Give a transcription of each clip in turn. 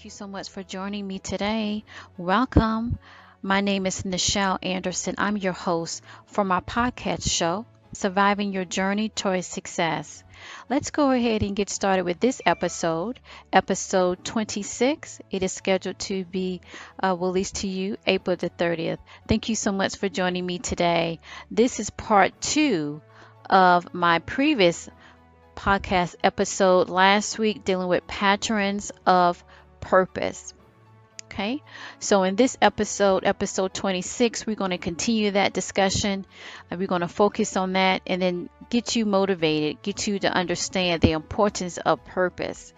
you so much for joining me today. Welcome. My name is Nichel Anderson. I'm your host for my podcast show, Surviving Your Journey Towards Success. Let's go ahead and get started with this episode, episode 26. It is scheduled to be released to you April the 30th. Thank you so much for joining me today. This is part two of my previous podcast episode last week dealing with patterns of purpose. Okay, so in this episode, episode 26, we're going to continue that discussion. We're going to focus on that and then get you motivated, get you to understand the importance of purpose.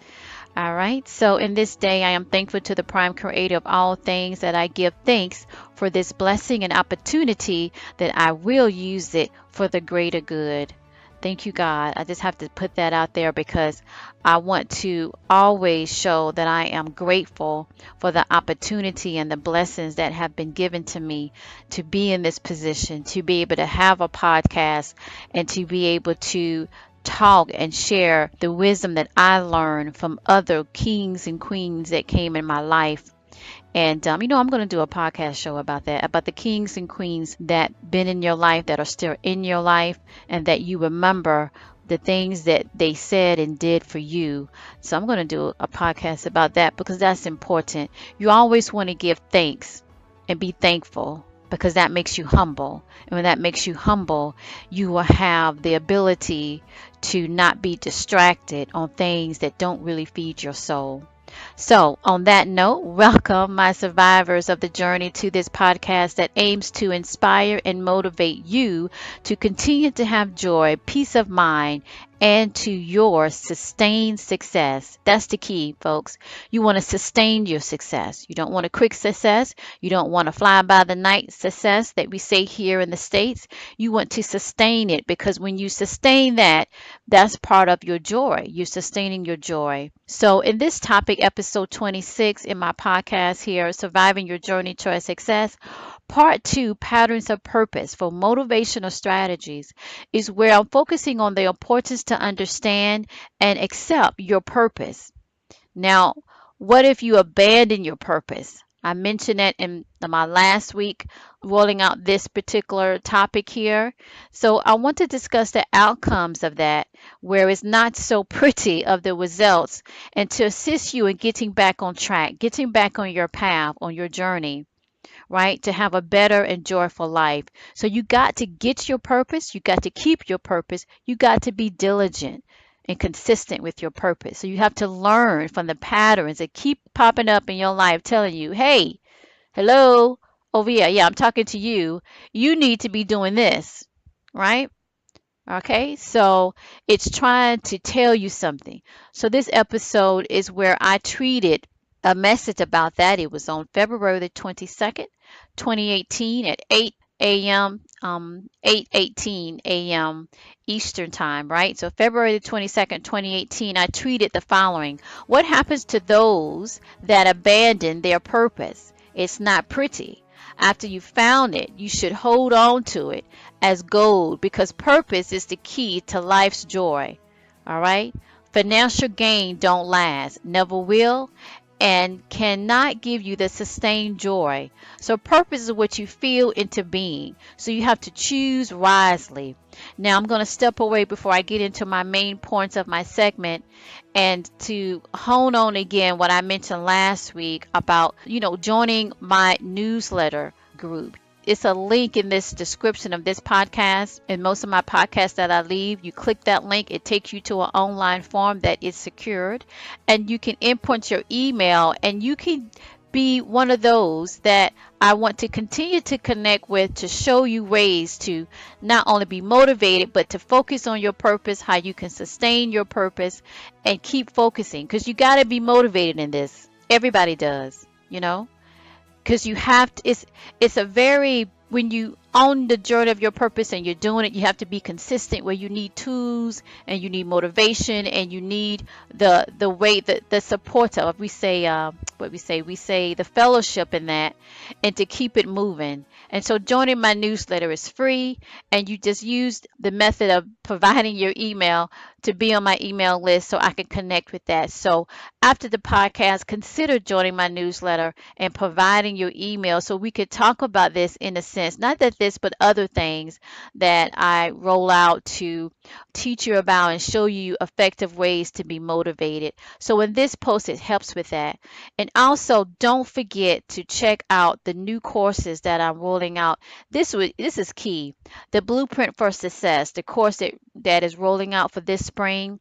All right, so in this day, I am thankful to the prime creator of all things that I give thanks for this blessing and opportunity that I will use it for the greater good. Thank you, God. I just have to put that out there because I want to always show that I am grateful for the opportunity and the blessings that have been given to me to be in this position, to be able to have a podcast and to be able to talk and share the wisdom that I learned from other kings and queens that came in my life. And, I'm going to do a podcast show about that, about the kings and queens that been in your life, that are still in your life, and that you remember the things that they said and did for you. So I'm going to do a podcast about that because that's important. You always want to give thanks and be thankful because that makes you humble. And when that makes you humble, you will have the ability to not be distracted on things that don't really feed your soul. So, on that note, welcome my survivors of the journey to this podcast that aims to inspire and motivate you to continue to have joy, peace of mind, and to your sustained success. That's the key, folks. You want to sustain your success. You don't want a quick success. You don't want a fly by the night success that we say here in the States. You want to sustain it because when you sustain that, that's part of your joy. You're sustaining your joy. So in this topic, episode 26 in my podcast here, Surviving Your Journey Towards Success, part two, Patterns of Purpose for Motivational Strategies, is where I'm focusing on the importance to understand and accept your purpose. Now, what if you abandon your purpose? I mentioned it in my last week, rolling out this particular topic here. So I want to discuss the outcomes of that, where it's not so pretty of the results, and to assist you in getting back on track, getting back on your path, on your journey, right? To have a better and joyful life. So you got to get your purpose. You got to keep your purpose. You got to be diligent and consistent with your purpose. So you have to learn from the patterns that keep popping up in your life telling you, hey, hello, over here. Yeah, I'm talking to you. You need to be doing this, right? Okay, so it's trying to tell you something. So this episode is where I treated a message about that. It was on February the 22nd, 2018 at 8 a.m., 8:18 a.m. Eastern Time, right? So February the 22nd, 2018, I tweeted the following. What happens to those that abandon their purpose? It's not pretty. After you found it, you should hold on to it as gold because purpose is the key to life's joy. All right? Financial gain don't last, never will, and cannot give you the sustained joy. So purpose is what you feel into being. So you have to choose wisely. Now I'm going to step away before I get into my main points of my segment and to hone on again what I mentioned last week about, joining my newsletter group. It's a link in this description of this podcast and most of my podcasts that I leave. You click that link, it takes you to an online form that is secured, and you can input your email, and you can be one of those that I want to continue to connect with to show you ways to not only be motivated, but to focus on your purpose, how you can sustain your purpose and keep focusing, because you got to be motivated in this. Everybody does, because you have to, it's a very, when you on the journey of your purpose and you're doing it, you have to be consistent, where you need tools and you need motivation and you need the way that the support of, we say, we say the fellowship in that, and to keep it moving. And so joining my newsletter is free, and you just use the method of providing your email to be on my email list so I can connect with that. So after the podcast, consider joining my newsletter and providing your email so we could talk about this, in a sense, not that this, but other things that I roll out to teach you about and show you effective ways to be motivated. So in this post, it helps with that. And also, don't forget to check out the new courses that I'm rolling out. This is key. The Blueprint for Success, the course that is rolling out for this spring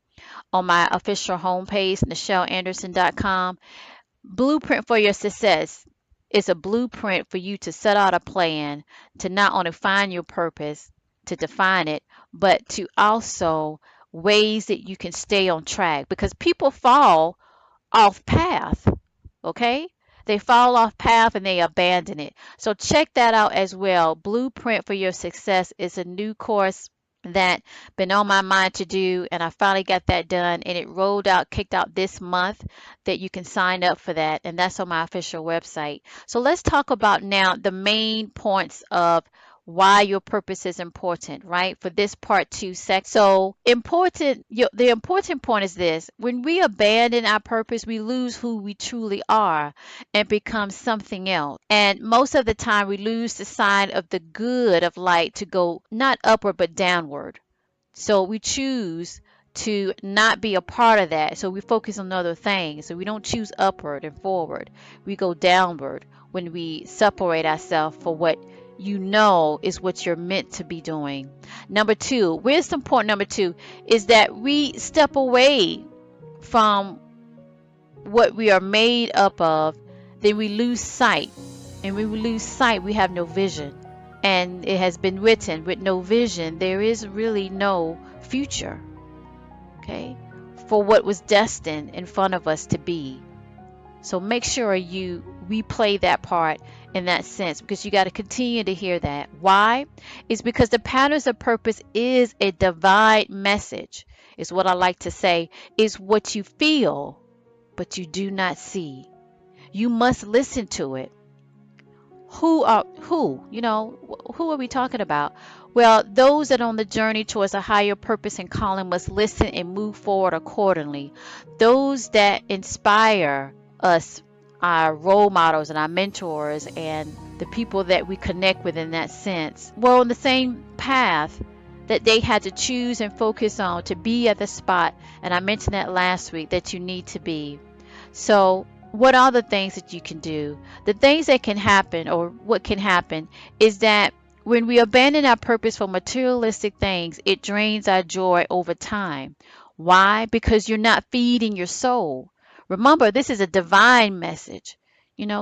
on my official homepage, nichelanderson.com. Blueprint for your success is a blueprint for you to set out a plan to not only find your purpose, to define it, but to also ways that you can stay on track, because people fall off path. Okay? They fall off path and they abandon it. So check that out as well. Blueprint for Your Success is a new course that been on my mind to do, and I finally got that done, and it rolled out, kicked out this month, that you can sign up for that, and that's on my official website. So let's talk about now the main points of why your purpose is important, right? For this part two section. So important, the important point is this: when we abandon our purpose, we lose who we truly are and become something else. And most of the time, we lose the sign of the good of light to go not upward but downward. So we choose to not be a part of that. So we focus on other things. So we don't choose upward and forward. We go downward when we separate ourselves for what you know is what you're meant to be doing. Number two, wisdom point number two is that we step away from what we are made up of, then we lose sight. And when we lose sight, we have no vision. And it has been written, with no vision, there is really no future, okay, for what was destined in front of us to be. So make sure you replay that part in that sense, because you got to continue to hear that. Why? It's because the patterns of purpose is a divine message, is what I like to say, is what you feel, but you do not see. You must listen to it. Who are we talking about? Well, those that are on the journey towards a higher purpose and calling must listen and move forward accordingly. Those that inspire us, our role models and our mentors and the people that we connect with in that sense, were on the same path that they had to choose and focus on to be at the spot, and I mentioned that last week, that you need to be. So what are the things that you can do? The things that can happen, or what can happen, is that when we abandon our purpose for materialistic things, it drains our joy over time. Why? Because you're not feeding your soul. Remember, this is a divine message.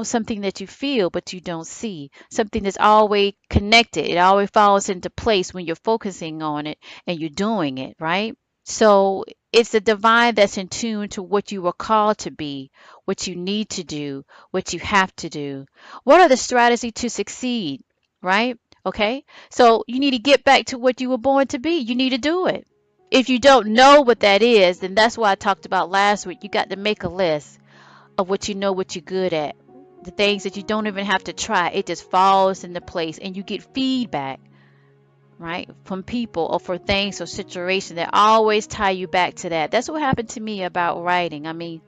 Something that you feel but you don't see. Something that's always connected. It always falls into place when you're focusing on it and you're doing it, right? So it's the divine that's in tune to what you were called to be, what you need to do, what you have to do. What are the strategies to succeed, right? Okay, so you need to get back to what you were born to be. You need to do it. If you don't know what that is, then that's why I talked about last week. You got to make a list of what you know, what you're good at. The things that you don't even have to try. It just falls into place and you get feedback, right, from people or for things or situations that always tie you back to that. That's what happened to me about writing. I mean,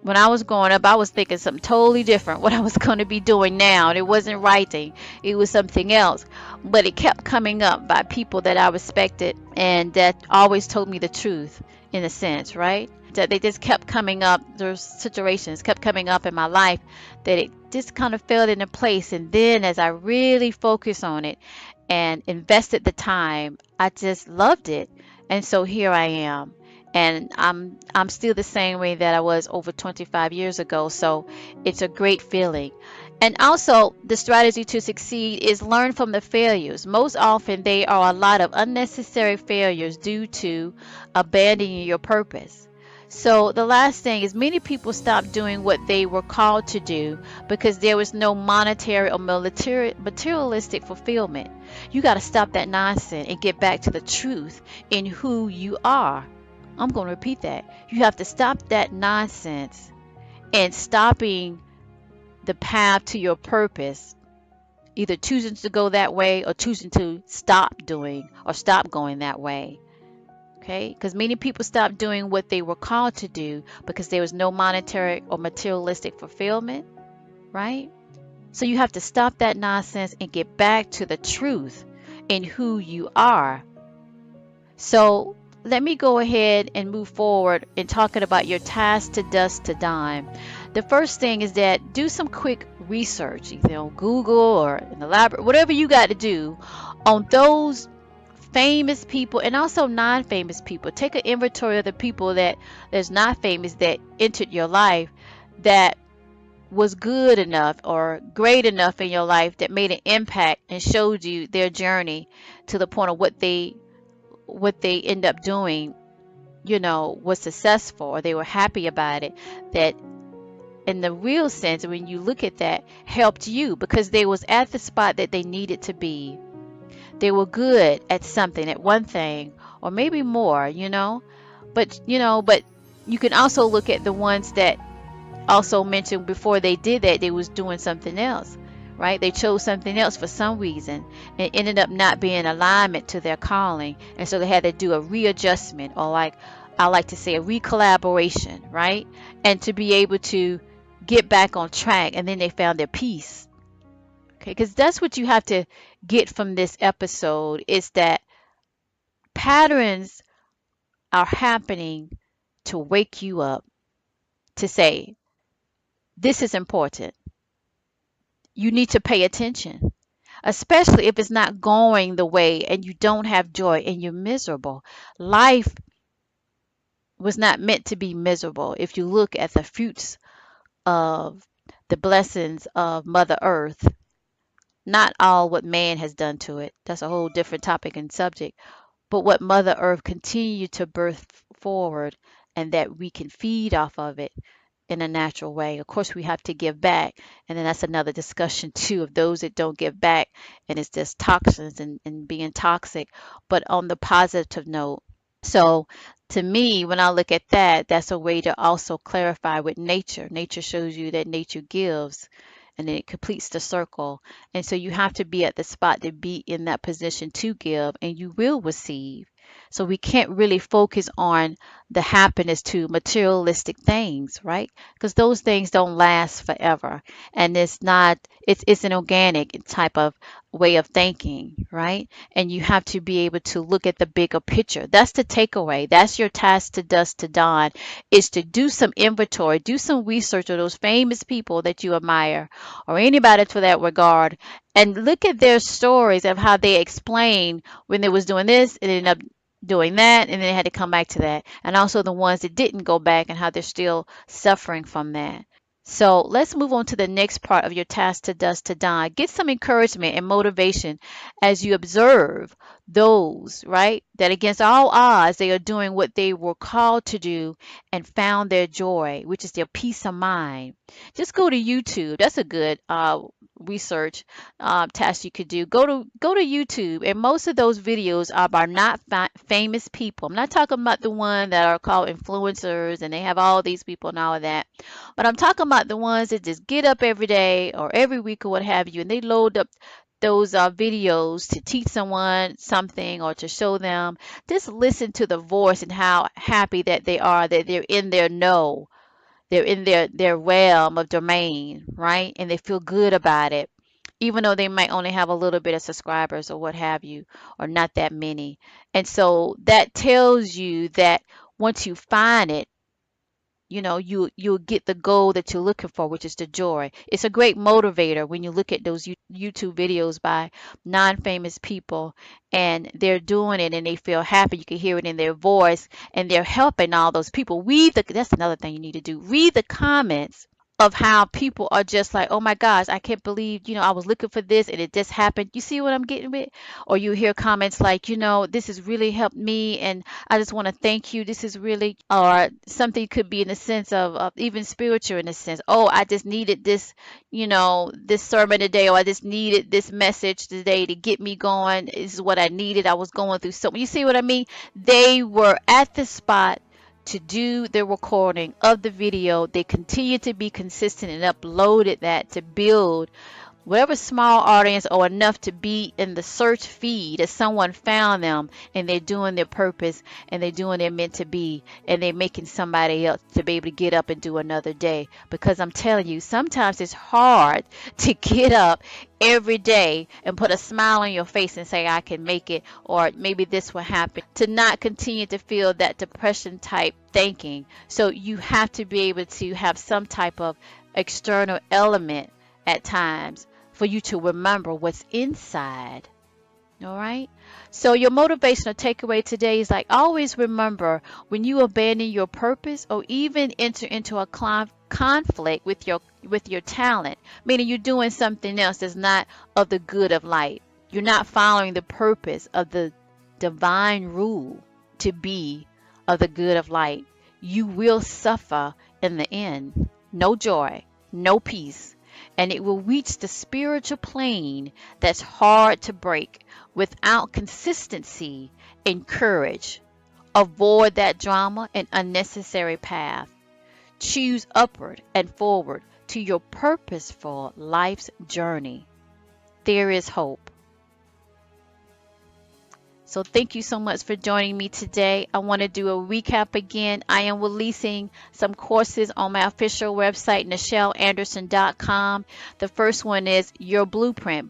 when I was growing up, I was thinking something totally different what I was going to be doing now, and it wasn't writing, it was something else. But it kept coming up by people that I respected and that always told me the truth, in a sense, right? That they just kept coming up, those situations kept coming up in my life, that it just kind of fell into place. And then as I really focused on it and invested the time, I just loved it. And so here I am. And I'm still the same way that I was over 25 years ago. So it's a great feeling. And also, the strategy to succeed is learn from the failures. Most often, they are a lot of unnecessary failures due to abandoning your purpose. So the last thing is many people stopped doing what they were called to do because there was no monetary or materialistic fulfillment. You got to stop that nonsense and get back to the truth in who you are. I'm going to repeat that. You have to stop that nonsense and stopping the path to your purpose, either choosing to go that way or choosing to stop doing or stop going that way. Okay, because many people stopped doing what they were called to do because there was no monetary or materialistic fulfillment, right? So you have to stop that nonsense and get back to the truth in who you are. So let me go ahead and move forward in talking about your task to dusk to dawn. The first thing is that do some quick research, either on Google or in the library, whatever you got to do on those famous people and also non-famous people. Take an inventory of the people that is not famous that entered your life, that was good enough or great enough in your life, that made an impact and showed you their journey to the point of what they end up doing, was successful, or they were happy about it, that in the real sense, when you look at that, helped you because they was at the spot that they needed to be. They were good at something, at one thing, or maybe more. But you can also look at the ones that also mentioned before they did that, they was doing something else, right? They chose something else for some reason and ended up not being in alignment to their calling. And so they had to do a readjustment, or like I like to say, a recollaboration, right? And to be able to get back on track, and then they found their peace. Okay, because that's what you have to get from this episode, is that patterns are happening to wake you up, to say, this is important. You need to pay attention, especially if it's not going the way and you don't have joy and you're miserable. Life was not meant to be miserable. If you look at the fruits of the blessings of Mother Earth, not all what man has done to it. That's a whole different topic and subject. But what Mother Earth continued to birth forward, and that we can feed off of it in a natural way. Of course, we have to give back, and then that's another discussion too, of those that don't give back, and it's just toxins and being toxic, but on the positive note. So to me, when I look at that, that's a way to also clarify with nature. Nature shows you that nature gives, and then it completes the circle. And so you have to be at the spot to be in that position to give, and you will receive. So we can't really focus on the happiness to materialistic things, right? Because those things don't last forever. And it's an organic type of way of thinking, right? And you have to be able to look at the bigger picture. That's the takeaway. That's your task to dusk to dawn, is to do some inventory, do some research of those famous people that you admire, or anybody to that regard, and look at their stories of how they explain when they was doing this and ended up doing that, and then they had to come back to that. And also the ones that didn't go back and how they're still suffering from that. So let's move on to the next part of your task to dusk to dawn. Get some encouragement and motivation as you observe those, right, that against all odds, they are doing what they were called to do and found their joy, which is their peace of mind. Just go to YouTube. That's a good research task you could do. Go to YouTube, and most of those videos are by not famous people. I'm not talking about the one that are called influencers and they have all these people and all of that. But I'm talking about the ones that just get up every day or every week or what have you, and they load up those videos to teach someone something or to show them. Just listen to the voice and how happy that they are, that they're in their know, they're in their realm of domain, right? And they feel good about it, even though they might only have a little bit of subscribers or what have you, or not that many. And so that tells you that once you find it, you'll get the goal that you're looking for, which is the joy. It's a great motivator when you look at those YouTube videos by non-famous people, and they're doing it and they feel happy. You can hear it in their voice, and they're helping all those people. That's another thing you need to do. Read the comments of how people are just like, oh my gosh, I can't believe, I was looking for this and it just happened. You see what I'm getting with? Or you hear comments like, this has really helped me and I just want to thank you. This is really, or something could be in the sense of even spiritual in a sense. Oh, I just needed this, this sermon today, or I just needed this message today to get me going. This is what I needed. I was going through so, you see what I mean? They were at the spot to do the recording of the video. They continued to be consistent and uploaded that to build whatever small audience or enough to be in the search feed that someone found them, and they're doing their purpose and they're doing their meant to be, and they're making somebody else to be able to get up and do another day. Because I'm telling you, sometimes it's hard to get up every day and put a smile on your face and say I can make it, or maybe this will happen, to not continue to feel that depression type thinking. So you have to be able to have some type of external element at times for you to remember what's inside. All right. So your motivational takeaway today is like, always remember, when you abandon your purpose or even enter into a conflict with your talent, meaning you're doing something else that's not of the good of life. You're not following the purpose of the divine rule to be of the good of light. You will suffer in the end. No joy, no peace, and it will reach the spiritual plane that's hard to break without consistency and courage. Avoid that drama and unnecessary path. Choose upward and forward to your purposeful life's journey. There is hope. So thank you so much for joining me today. I want to do a recap again. I am releasing some courses on my official website, NichelAnderson.com. The first one is Your Blueprint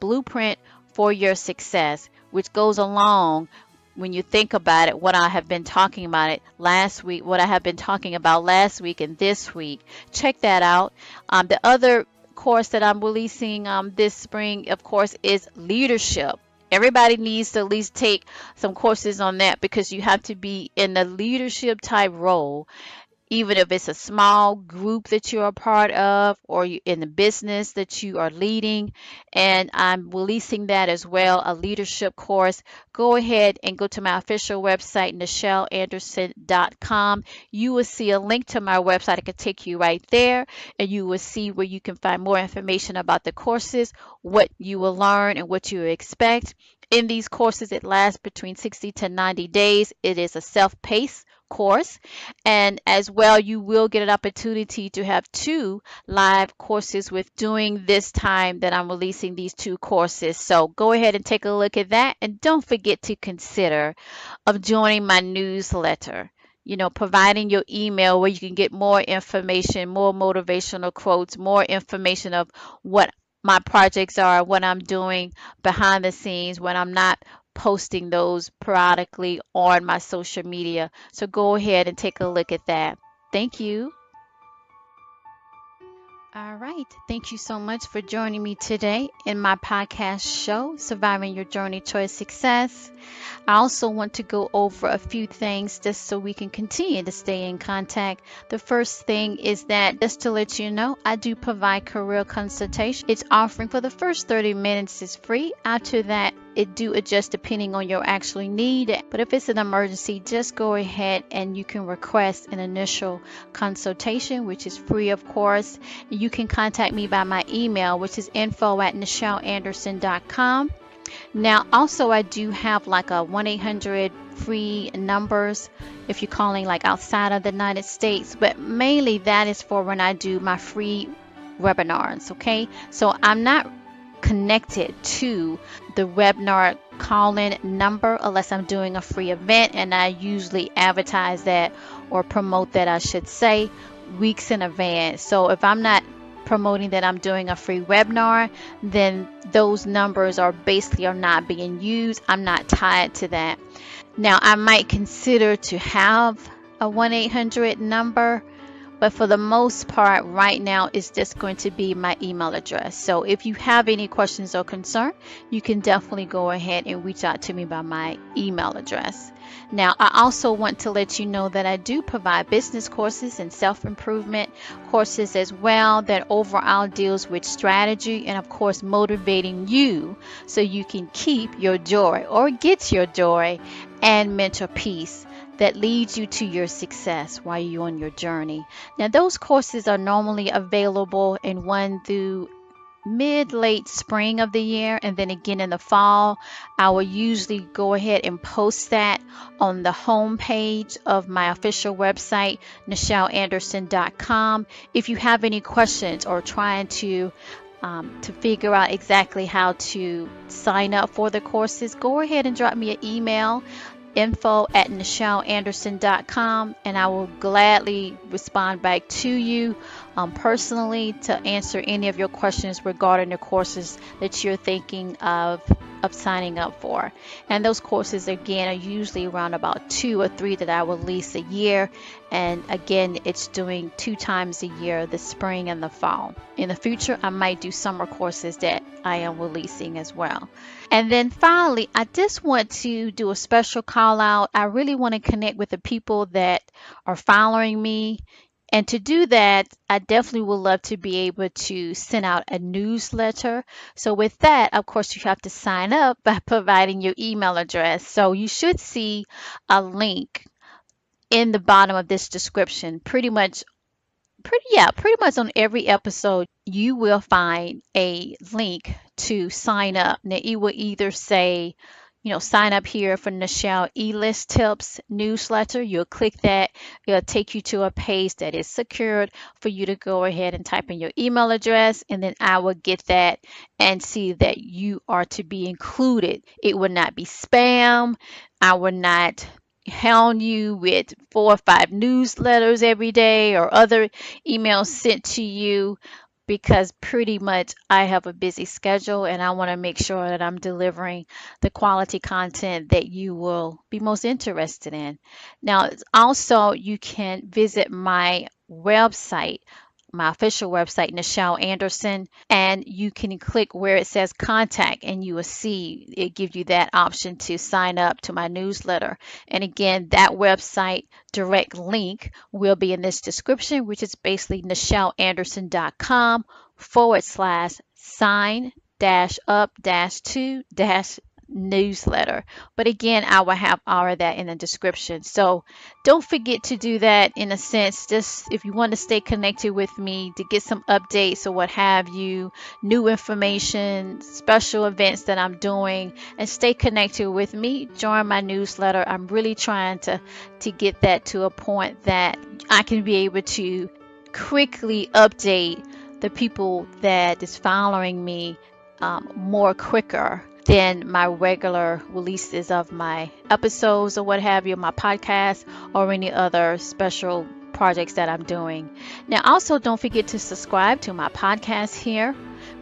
for Your Success, which goes along, when you think about it, what I have been talking about it last week, what I have been talking about last week and this week. Check that out. The other course that I'm releasing this spring, of course, is Leadership. Everybody needs to at least take some courses on that, because you have to be in a leadership type role, even if it's a small group that you're a part of, or you in the business that you are leading. And I'm releasing that as well, a leadership course. Go ahead and go to my official website, NichelAnderson.com. You will see a link to my website. It can take you right there, and you will see where you can find more information about the courses, what you will learn and what you expect. In these courses, it lasts between 60 to 90 days. It is a self-paced course, and as well, you will get an opportunity to have 2 live courses with during this time that I'm releasing these 2 courses. So go ahead and take a look at that, and don't forget to consider of joining my newsletter. Providing your email where you can get more information, more motivational quotes, more information of what my projects are, what I'm doing behind the scenes when I'm not posting those periodically on my social media. So go ahead and take a look at that. Thank you. All right. Thank you so much for joining me today in my podcast show, Surviving Your Journey Towards Success. I also want to go over a few things just so we can continue to stay in contact. The first thing is that, just to let you know, I do provide career consultation. Its offering for the first 30 minutes is free. After that, it do adjust depending on your actual need. But if it's an emergency, just go ahead and you can request an initial consultation, which is free, of course. You can contact me by my email, which is info@nichelanderson.com. Now, also, I do have like a 1-800 free numbers if you're calling like outside of the United States, but mainly that is for when I do my free webinars. Okay, so I'm not connected to the webinar call-in number unless I'm doing a free event, and I usually advertise that, or promote that I should say, weeks in advance. So if I'm not promoting that I'm doing a free webinar, then those numbers are not being used. I'm not tied to that. Now, I might consider to have a 1-800 number, But for the most part, right now, it's just going to be my email address. So if you have any questions or concern, you can definitely go ahead and reach out to me by my email address. Now, I also want to let you know that I do provide business courses and self-improvement courses as well that overall deals with strategy and, of course, motivating you so you can keep your joy or get your joy and mental peace that leads you to your success while you're on your journey. Now, those courses are normally available in 1 through mid-late spring of the year, and then again in the fall. I will usually go ahead and post that on the home page of my official website, nichelanderson.com. If you have any questions or trying to figure out exactly how to sign up for the courses, go ahead and drop me an email, info@nichelanderson.com, and I will gladly respond back to you personally to answer any of your questions regarding the courses that you're thinking of signing up for. And those courses again are usually around about 2 or 3 that I release a year, and again it's doing 2 times a year, the spring and the fall. In the future I might do summer courses that I am releasing as well. And then finally, I just want to do a special call out. I really want to connect with the people that are following me. And to do that, I definitely would love to be able to send out a newsletter. So with that, of course, you have to sign up by providing your email address. So you should see a link in the bottom of this description. Pretty much on every episode, you will find a link to sign up. Now, it will either say, sign up here for Nichel E-List Tips newsletter. You'll click that. It'll take you to a page that is secured for you to go ahead and type in your email address, and then I will get that and see that you are to be included. It will not be spam. I will not hound you with 4 or 5 newsletters every day or other emails sent to you, because pretty much I have a busy schedule and I want to make sure that I'm delivering the quality content that you will be most interested in. Now, also, you can visit my website, my official website, Nichel Anderson, and you can click where it says contact, and you will see it gives you that option to sign up to my newsletter. And again, that website direct link will be in this description, which is basically nichelanderson.com/sign dash up dash to dash newsletter. But again, I will have all of that in the description. So don't forget to do that. In a sense, just if you want to stay connected with me to get some updates or what have you, new information, special events that I'm doing, and stay connected with me, join my newsletter. I'm really trying to get that to a point that I can be able to quickly update the people that is following me more quicker than my regular releases of my episodes or what have you, my podcast, or any other special projects that I'm doing. Now, also don't forget to subscribe to my podcast here,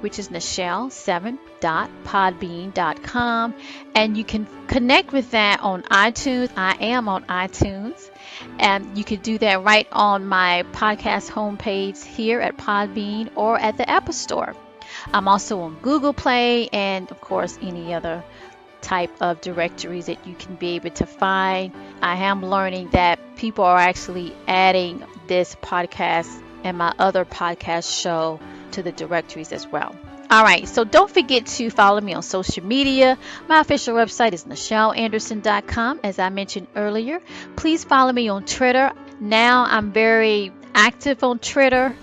which is nichel7.podbean.com, and you can connect with that on iTunes. I am on iTunes, and you can do that right on my podcast homepage here at Podbean or at the Apple Store. I'm also on Google Play and, of course, any other type of directories that you can be able to find. I am learning that people are actually adding this podcast and my other podcast show to the directories as well. All right, so don't forget to follow me on social media. My official website is nichelanderson.com, as I mentioned earlier. Please follow me on Twitter. Now I'm very active on Twitter.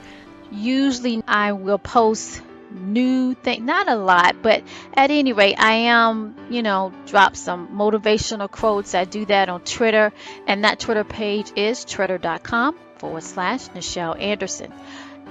Usually I will post new thing, not a lot, but at any rate, I am, drop some motivational quotes. I do that on Twitter, and that Twitter page is twitter.com/Nichel Anderson.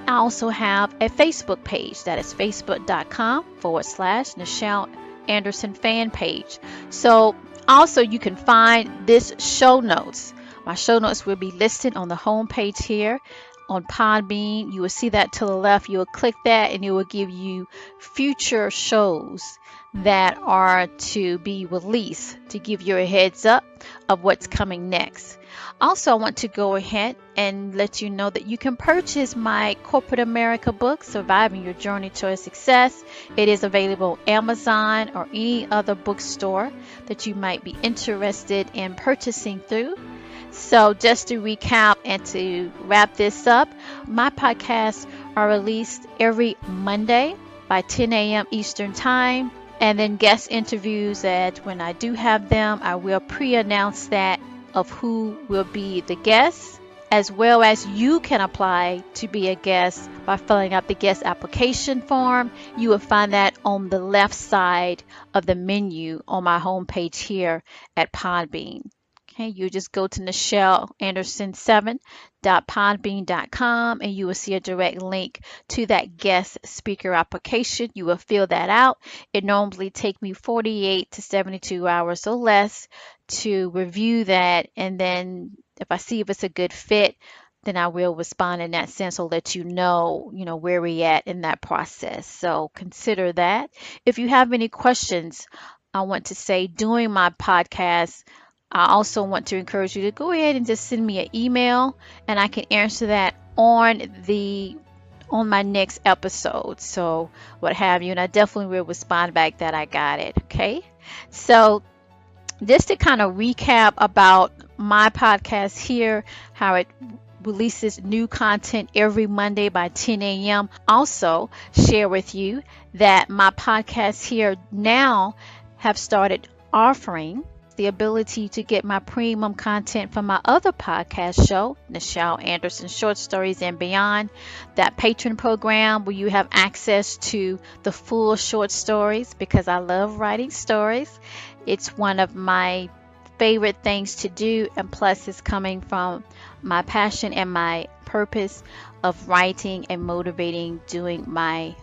I also have a Facebook page that is facebook.com/Nichel Anderson fan page. So also you can find this show notes. My show notes will be listed on the home page here on Podbean. You will see that to the left. You will click that and it will give you future shows that are to be released to give you a heads up of what's coming next. Also, I want to go ahead and let you know that you can purchase my Corporate America book, Surviving Your Journey Towards Success. It is available on Amazon or any other bookstore that you might be interested in purchasing through. So just to recap and to wrap this up, my podcasts are released every Monday by 10 a.m. Eastern Time. And then guest interviews that when I do have them, I will pre-announce that of who will be the guests, as well as you can apply to be a guest by filling out the guest application form. You will find that on the left side of the menu on my homepage here at Podbean. Okay, you just go to NichelAnderson7.podbean.com and you will see a direct link to that guest speaker application. You will fill that out. It normally takes me 48 to 72 hours or less to review that, and then if I see if it's a good fit, then I will respond in that sense or let you know, where we at in that process. So consider that. If you have any questions, I want to say during my podcast, I also want to encourage you to go ahead and just send me an email and I can answer that on my next episode. So what have you, and I definitely will respond back that I got it. Okay. So just to kind of recap about my podcast here, how it releases new content every Monday by 10 a.m. Also share with you that my podcasts here now have started offering the ability to get my premium content from my other podcast show, Nichel Anderson Short Stories and Beyond, that patron program where you have access to the full short stories because I love writing stories. It's one of my favorite things to do, and plus it's coming from my passion and my purpose of writing and motivating through my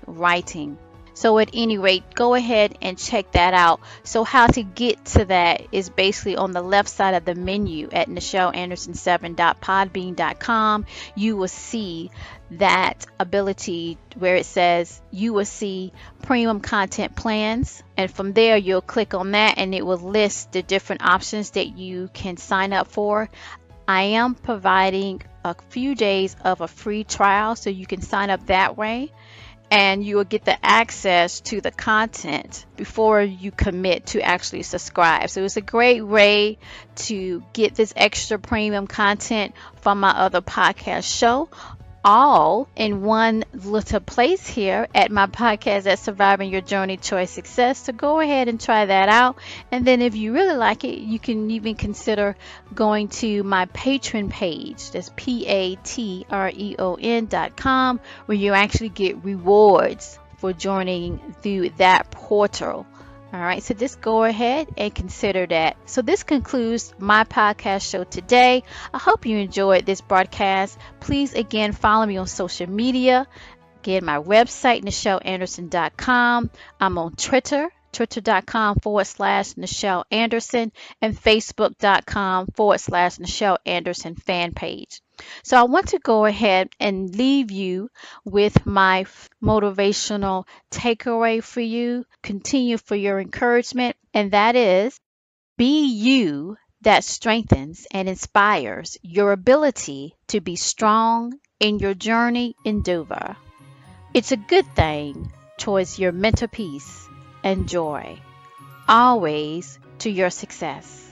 writing. So at any rate, go ahead and check that out. So how to get to that is basically on the left side of the menu at NichelAnderson7.podbean.com. You will see that ability where it says you will see premium content plans, and from there you'll click on that and it will list the different options that you can sign up for. I am providing a few days of a free trial so you can sign up that way, and you will get the access to the content before you commit to actually subscribe. So it's a great way to get this extra premium content from my other podcast show, all in one little place here at my podcast at Surviving Your Journey Towards Success. So go ahead and try that out. And then if you really like it, you can even consider going to my Patreon page. That's patreon.com, where you actually get rewards for joining through that portal. All right, so just go ahead and consider that. So this concludes my podcast show today. I hope you enjoyed this broadcast. Please, again, follow me on social media. Again, my website, NichelAnderson.com. I'm on Twitter, twitter.com/Nichel Anderson, and facebook.com/Nichel Anderson fan page. So I want to go ahead and leave you with my motivational takeaway for you. Continue for your encouragement, and that is, be you that strengthens and inspires your ability to be strong in your journey endeavor. It's a good thing towards your mental peace and joy, always to your success.